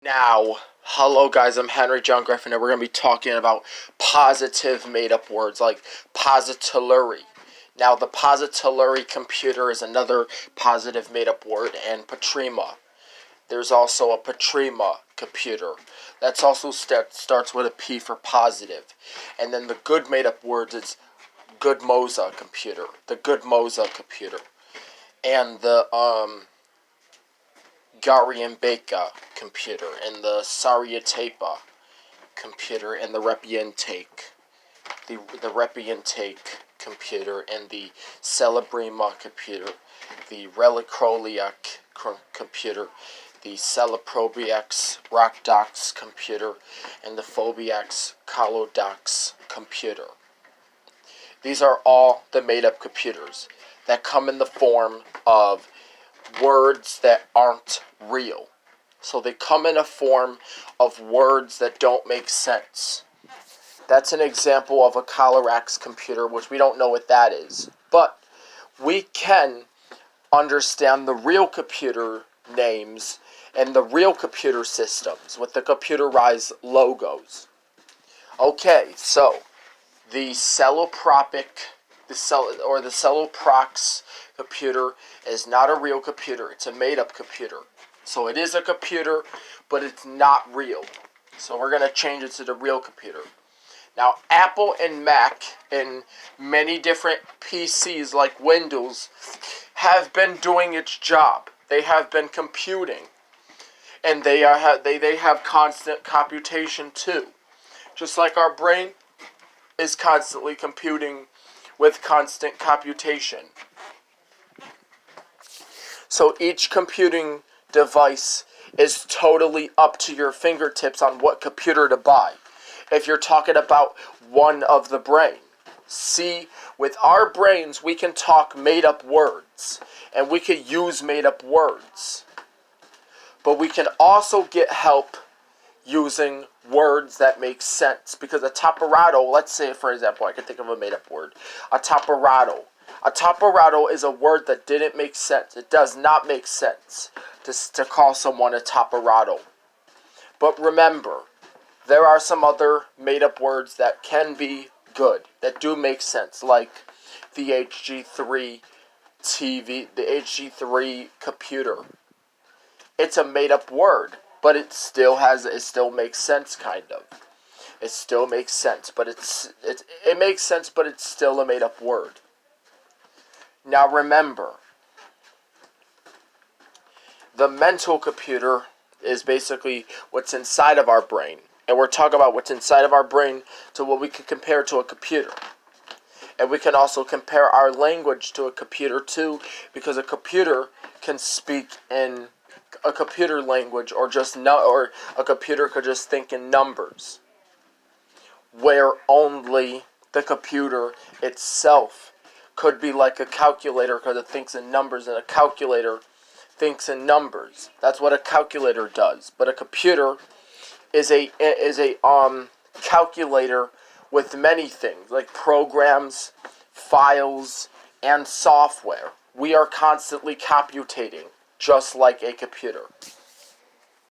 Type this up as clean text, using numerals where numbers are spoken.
Now, hello guys, I'm Henry John Griffin, and we're going to be talking about positive made-up words like positillary. Now, the positillary computer is another positive made-up word, and Patrima. There's also a Patrima computer. That's also starts with a P for positive. And then the good made-up words is Good Moza computer. The Good Moza computer. And the, Gariambeka computer, and the Saryatepa computer, and the Repientake, the Repientake computer, and the Celebrima computer, the Relicroliac computer, the Celeprobiax Rockdox computer, and the Phobiax Colodox computer. These are all the made-up computers that come in the form of words that aren't real. So they come in a form of words that don't make sense. That's an example of a Colorax computer, which we don't know what that is. But we can understand the real computer names and the real computer systems with the computerized logos. Okay, so the Celoprox computer is not a real computer. It's a made-up computer. So it is a computer, but it's not real. So we're going to change it to the real computer. Now, Apple and Mac and many different PCs like Windows have been doing its job. They have been computing. And they have constant computation too. Just like our brain is constantly computing with constant computation. So each computing device is totally up to your fingertips on what computer to buy. If you're talking about one of the brain. See, with our brains, we can talk made-up words. And we can use made-up words. But we can also get help using words that make sense. Because a taparado, let's say, for example, I can think of a made-up word. A taparado. A taparado is a word that didn't make sense. It does not make sense to call someone a taparado. But remember, there are some other made-up words that can be good, that do make sense, like the HG3 TV, the HG3 computer. It's a made-up word, but it still makes sense, kind of. It still makes sense, but it makes sense, but it's still a made-up word. Now remember, the mental computer is basically what's inside of our brain. And we're talking about what's inside of our brain to what we can compare to a computer. And we can also compare our language to a computer too, because a computer can speak in a computer language, or a computer could just think in numbers, where only the computer itself could be like a calculator, because it thinks in numbers, and a calculator thinks in numbers. That's what a calculator does. But a computer is a calculator with many things, like programs, files, and software. We are constantly computating, just like a computer.